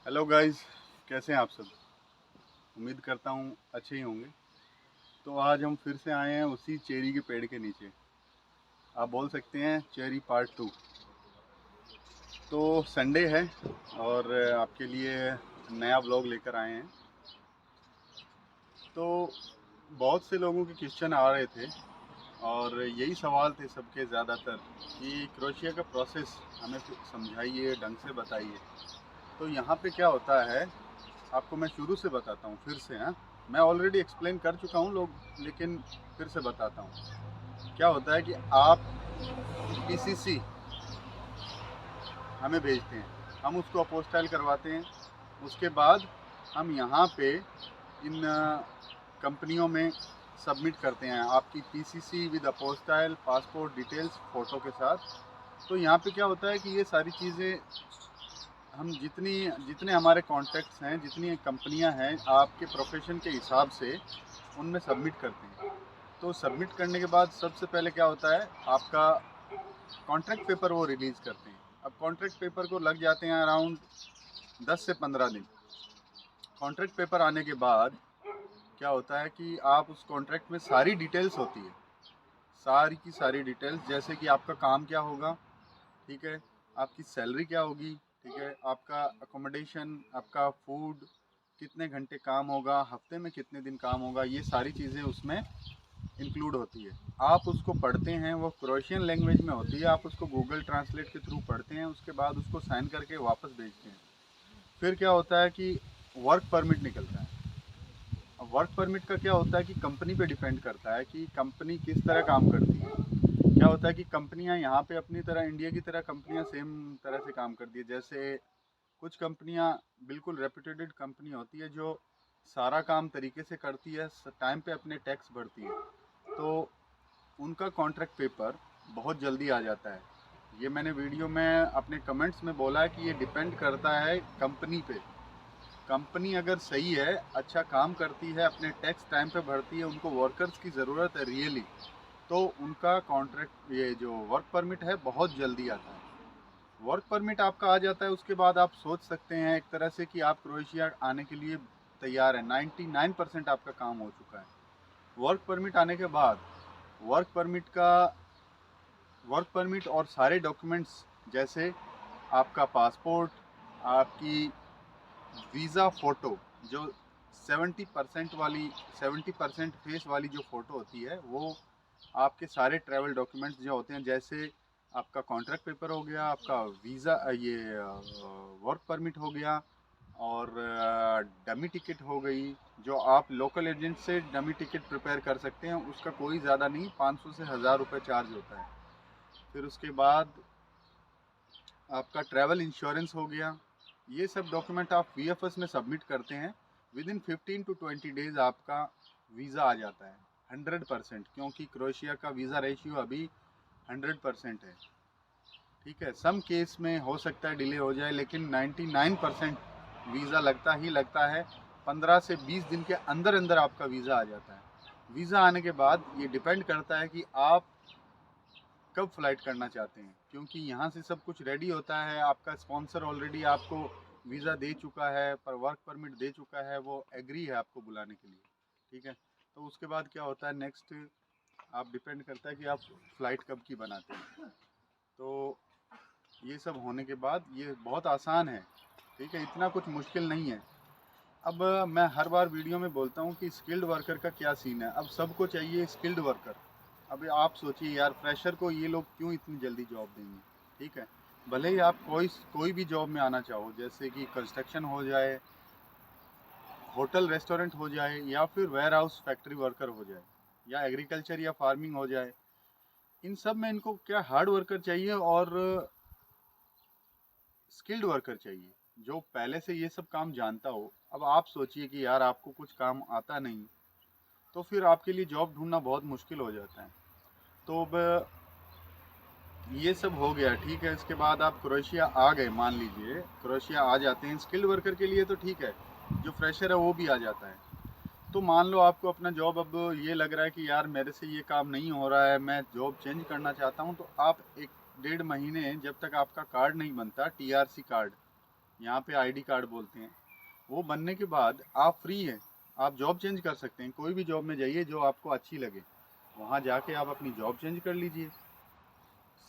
Hello guys, कैसे हैं आप सब। उम्मीद करता हूँ अच्छे ही होंगे। तो आज हम फिर से आए हैं उसी चेरी के पेड़ के नीचे। आप बोल सकते हैं चेरी पार्ट 2। तो संडे है और आपके लिए नया व्लॉग लेकर आए हैं। तो बहुत से लोगों के क्वेश्चन आ रहे थे और यही सवाल थे सबके ज़्यादातर कि क्रोशिया का प्रोसेस हमें समझाइए, ढंग से बताइए। तो यहाँ पे क्या होता है, आपको मैं शुरू से बताता हूँ फिर से। हाँ, मैं ऑलरेडी एक्सप्लेन कर चुका हूँ लोग, लेकिन फिर से बताता हूँ। क्या होता है कि आप पीसीसी हमें भेजते हैं, हम उसको अपोस्टाइल करवाते हैं। उसके बाद हम यहाँ पे इन कंपनियों में सबमिट करते हैं आपकी PCC with apostille, passport details, photo के साथ। तो यहाँ पे क्या होता है कि ये सारी चीज़ें हम जितनी जितने हमारे कॉन्टैक्ट्स हैं, जितनी कंपनियां हैं, आपके प्रोफेशन के हिसाब से उनमें सबमिट करते हैं। तो सबमिट करने के बाद सबसे पहले क्या होता है, आपका कॉन्ट्रैक्ट पेपर वो रिलीज़ करते हैं। अब कॉन्ट्रैक्ट पेपर को लग जाते हैं अराउंड 10 से 15 दिन। कॉन्ट्रैक्ट पेपर आने के बाद क्या होता है कि आप उस कॉन्ट्रैक्ट में सारी डिटेल्स होती है, सारी की सारी डिटेल्स, जैसे कि आपका काम क्या होगा, ठीक है, आपकी सैलरी क्या होगी, ठीक है, आपका अकोमोडेशन, आपका फूड, कितने घंटे काम होगा, हफ्ते में कितने दिन काम होगा, ये सारी चीज़ें उसमें इंक्लूड होती है। आप उसको पढ़ते हैं, वो क्रोएशियन लैंग्वेज में होती है, आप उसको गूगल ट्रांसलेट के थ्रू पढ़ते हैं, उसके बाद उसको साइन करके वापस भेजते हैं। फिर क्या होता है कि वर्क परमिट निकलता है। अब वर्क परमिट का क्या होता है कि कंपनी पे डिपेंड करता है कि कंपनी किस तरह काम करती है। क्या होता है कि कंपनियां यहाँ पे अपनी तरह, इंडिया की तरह कंपनियां सेम तरह से काम करती है। जैसे कुछ कंपनियां बिल्कुल रेपुटेड कंपनी होती है जो सारा काम तरीके से करती है, टाइम पे अपने टैक्स भरती है, तो उनका कॉन्ट्रैक्ट पेपर बहुत जल्दी आ जाता है। ये मैंने वीडियो में अपने कमेंट्स में बोला है कि ये डिपेंड करता है कंपनी पे। कंपनी अगर सही है, अच्छा काम करती है, अपने टैक्स टाइम पे भरती है, उनको वर्कर्स की ज़रूरत है रियली, तो उनका कॉन्ट्रैक्ट, ये जो वर्क परमिट है, बहुत जल्दी आता है। वर्क परमिट आपका आ जाता है, उसके बाद आप सोच सकते हैं एक तरह से कि आप क्रोएशिया आने के लिए तैयार हैं। 99% आपका काम हो चुका है। वर्क परमिट आने के बाद वर्क परमिट का वर्क परमिट और सारे डॉक्यूमेंट्स, जैसे आपका पासपोर्ट, आपकी वीज़ा फ़ोटो, जो 70% फेस वाली जो फ़ोटो होती है, वो आपके सारे ट्रैवल डॉक्यूमेंट्स जो होते हैं, जैसे आपका कॉन्ट्रैक्ट पेपर हो गया, आपका वीज़ा, ये वर्क परमिट हो गया, और डमी टिकट हो गई। जो आप लोकल एजेंट से डमी टिकट प्रिपेयर कर सकते हैं, उसका कोई ज़्यादा नहीं, 500 से 1000 रुपये चार्ज होता है। फिर उसके बाद आपका ट्रैवल इंश्योरेंस हो गया। ये सब डॉक्यूमेंट आप वीएफएस में सबमिट करते हैं, विद इन 15 टू 20 डेज़ आपका वीज़ा आ जाता है। 100%, क्योंकि क्रोएशिया का वीज़ा रेशियो अभी 100% है। ठीक है, सम केस में हो सकता है डिले हो जाए, लेकिन 99% वीज़ा लगता ही लगता है। 15 से 20 दिन के अंदर अंदर आपका वीज़ा आ जाता है। वीज़ा आने के बाद ये डिपेंड करता है कि आप कब फ़्लाइट करना चाहते हैं, क्योंकि यहाँ से सब कुछ रेडी होता है। आपका स्पॉन्सर ऑलरेडी आपको वीज़ा दे चुका है, पर वर्क परमिट दे चुका है, वो एग्री है आपको बुलाने के लिए। ठीक है, तो उसके बाद क्या होता है नेक्स्ट, आप डिपेंड करता है कि आप फ़्लाइट कब की बनाते हैं। तो ये सब होने के बाद ये बहुत आसान है। ठीक है, इतना कुछ मुश्किल नहीं है। अब मैं हर बार वीडियो में बोलता हूँ कि स्किल्ड वर्कर का क्या सीन है। अब सबको चाहिए स्किल्ड वर्कर। अब आप सोचिए यार, फ्रेशर को ये लोग क्यों इतनी जल्दी जॉब देंगे। ठीक है, भले ही आप कोई भी जॉब में आना चाहो, जैसे कि कंस्ट्रक्शन हो जाए, होटल रेस्टोरेंट हो जाए, या फिर वेयर हाउस फैक्ट्री वर्कर हो जाए, या एग्रीकल्चर या फार्मिंग हो जाए, इन सब में इनको क्या हार्ड वर्कर चाहिए और स्किल्ड वर्कर चाहिए, जो पहले से ये सब काम जानता हो। अब आप सोचिए कि यार आपको कुछ काम आता नहीं, तो फिर आपके लिए जॉब ढूंढना बहुत मुश्किल हो जाता है। तो अब ये सब हो गया, ठीक है। इसके बाद आप क्रोएशिया आ गए, मान लीजिए क्रोएशिया आ जाते हैं, स्किल्ड वर्कर के लिए तो ठीक है, जो फ्रेशर है वो भी आ जाता है। तो मान लो आपको अपना जॉब अब ये लग रहा है कि यार मेरे से ये काम नहीं हो रहा है, मैं जॉब चेंज करना चाहता हूँ, तो आप एक 1.5 महीने, जब तक आपका कार्ड नहीं बनता, टीआरसी कार्ड, यहाँ पे आईडी कार्ड बोलते हैं। वो बनने के बाद आप फ्री हैं, आप जॉब चेंज कर सकते हैं। कोई भी जॉब में जाइए जो आपको अच्छी लगे, वहाँ जाके आप अपनी जॉब चेंज कर लीजिए,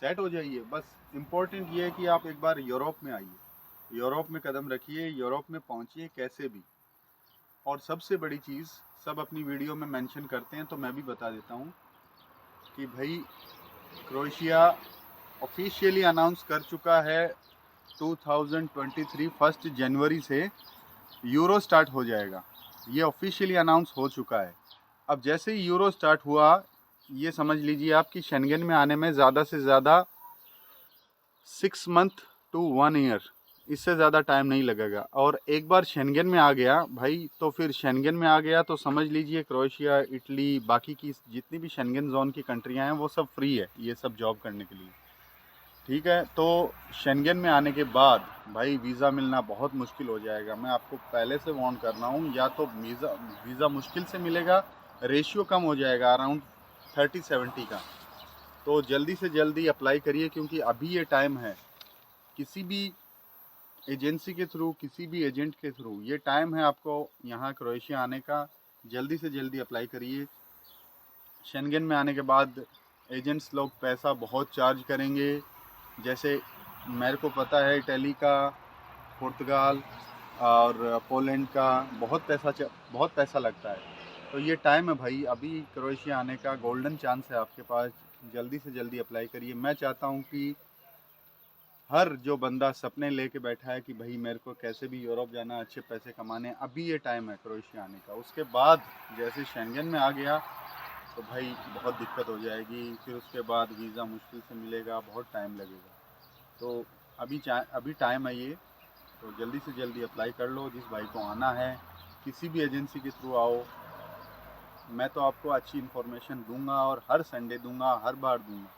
सेट हो जाइए। बस इम्पोर्टेंट ये है कि आप एक बार यूरोप में आइए, यूरोप में कदम रखिए, यूरोप में पहुँचिए कैसे भी। और सबसे बड़ी चीज़, सब अपनी वीडियो में मेंशन करते हैं तो मैं भी बता देता हूँ कि भाई क्रोएशिया ऑफिशियली अनाउंस कर चुका है 2023 1 जनवरी से यूरो स्टार्ट हो जाएगा। ये ऑफिशियली अनाउंस हो चुका है। अब जैसे ही यूरो स्टार्ट हुआ, ये समझ लीजिए आप कि शेंगेन में आने में ज़्यादा से ज़्यादा 6 मंथ टू 1 ईयर, इससे ज़्यादा टाइम नहीं लगेगा। और एक बार शेंगेन में आ गया भाई, तो फिर शेंगेन में आ गया तो समझ लीजिए क्रोएशिया, इटली, बाकी की जितनी भी शेंगेन जोन की कंट्रियां हैं वो सब फ्री है ये सब जॉब करने के लिए। ठीक है, तो शेंगेन में आने के बाद भाई वीज़ा मिलना बहुत मुश्किल हो जाएगा। मैं आपको पहले से वार्न कर रहा हूँ, या तो वीज़ा मुश्किल से मिलेगा, रेशियो कम हो जाएगा अराउंड 30-70 का। तो जल्दी से जल्दी अप्लाई करिए, क्योंकि अभी ये टाइम है। किसी भी एजेंसी के थ्रू, किसी भी एजेंट के थ्रू ये टाइम है आपको यहाँ क्रोएशिया आने का। जल्दी से जल्दी अप्लाई करिए। शेंगेन में आने के बाद एजेंट्स लोग पैसा बहुत चार्ज करेंगे। जैसे मेरे को पता है इटली का, पुर्तगाल और पोलैंड का बहुत पैसा लगता है। तो ये टाइम है भाई, अभी क्रोएशिया आने का गोल्डन चांस है आपके पास। जल्दी से जल्दी अप्लाई करिए। मैं चाहता हूँ कि हर जो बंदा सपने लेके बैठा है कि भाई मेरे को कैसे भी यूरोप जाना, अच्छे पैसे कमाने, अभी ये टाइम है क्रोएशिया आने का। उसके बाद जैसे शेंगेन में आ गया तो भाई बहुत दिक्कत हो जाएगी। फिर उसके बाद वीज़ा मुश्किल से मिलेगा, बहुत टाइम लगेगा। तो अभी टाइम है ये, तो जल्दी से जल्दी अप्लाई कर लो। जिस भाई को आना है किसी भी एजेंसी के थ्रू आओ, मैं तो आपको अच्छी इन्फॉर्मेशन दूंगा और हर संडे दूंगा, हर बार दूंगा।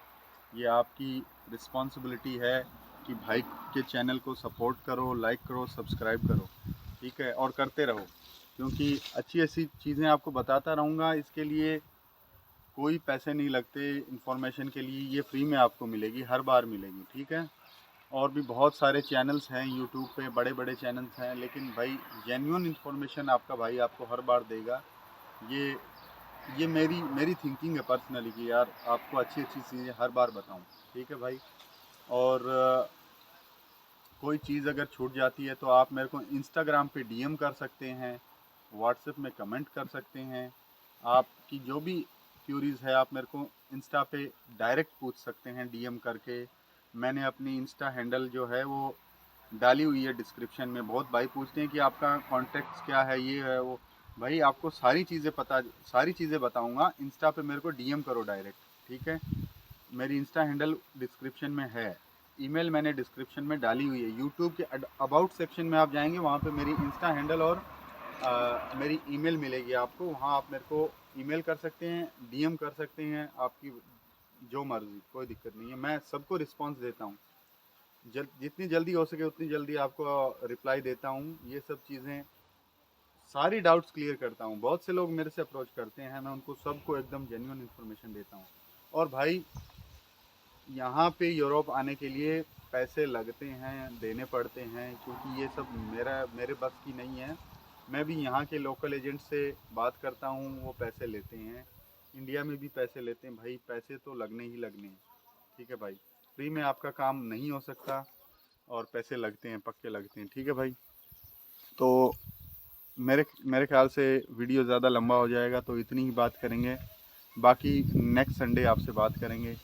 ये आपकी रिस्पॉन्सिबिलिटी है कि भाई के चैनल को सपोर्ट करो, लाइक करो, सब्सक्राइब करो। ठीक है, और करते रहो, क्योंकि अच्छी ऐसी चीज़ें आपको बताता रहूँगा। इसके लिए कोई पैसे नहीं लगते, इन्फॉर्मेशन के लिए ये फ्री में आपको मिलेगी, हर बार मिलेगी। ठीक है, और भी बहुत सारे चैनल्स हैं यूट्यूब पे, बड़े बड़े चैनल्स हैं, लेकिन भाई जेन्युइन इन्फॉर्मेशन आपका भाई आपको हर बार देगा। ये ये मेरी थिंकिंग है पर्सनली कि यार आपको अच्छी अच्छी चीज़ें हर बार बताऊं। ठीक है भाई, और कोई चीज़ अगर छूट जाती है तो आप मेरे को इंस्टाग्राम पे डीएम कर सकते हैं, व्हाट्सएप में कमेंट कर सकते हैं। आपकी जो भी क्यूरीज़ है आप मेरे को इंस्टा पे डायरेक्ट पूछ सकते हैं डीएम करके। मैंने अपनी इंस्टा हैंडल जो है वो डाली हुई है डिस्क्रिप्शन में। बहुत भाई पूछते हैं कि आपका कॉन्टैक्ट क्या है, ये है वो। भाई आपको सारी चीज़ें बताऊंगा। इंस्टा पे मेरे को डीएम करो डायरेक्ट। ठीक है, मेरी इंस्टा हैंडल डिस्क्रिप्शन में है, ईमेल मैंने डिस्क्रिप्शन में डाली हुई है। यूट्यूब के अबाउट सेक्शन में आप जाएंगे, वहाँ पे मेरी इंस्टा हैंडल और मेरी ईमेल मिलेगी आपको। वहाँ आप मेरे को ईमेल कर सकते हैं, डीएम कर सकते हैं, आपकी जो मर्ज़ी, कोई दिक्कत नहीं है। मैं सबको रिस्पॉन्स देता हूँ, जितनी जल्दी हो सके उतनी जल्दी आपको रिप्लाई देता हूँ। ये सब चीज़ें, सारी डाउट्स क्लियर करता हूँ। बहुत से लोग मेरे से अप्रोच करते हैं, मैं उनको सबको एकदम जेन्युइन इन्फॉर्मेशन देता हूँ। और भाई यहाँ पे यूरोप आने के लिए पैसे लगते हैं, देने पड़ते हैं, क्योंकि ये सब मेरे बस की नहीं है। मैं भी यहाँ के लोकल एजेंट से बात करता हूँ, वो पैसे लेते हैं। इंडिया में भी पैसे लेते हैं भाई, पैसे तो लगने ही लगने हैं। ठीक है भाई, फ्री में आपका काम नहीं हो सकता, और पैसे लगते हैं, पक्के लगते हैं। ठीक है भाई, तो मेरे ख्याल से वीडियो ज़्यादा लंबा हो जाएगा, तो इतनी ही बात करेंगे। बाकी नेक्स्ट संडे आपसे बात करेंगे।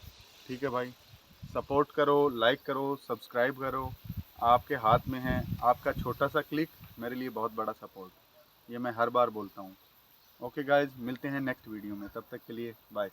ठीक है भाई, सपोर्ट करो, लाइक करो, सब्सक्राइब करो, आपके हाथ में है। आपका छोटा सा क्लिक मेरे लिए बहुत बड़ा सपोर्ट, ये मैं हर बार बोलता हूँ। ओके गाइज, मिलते हैं नेक्स्ट वीडियो में, तब तक के लिए बाय।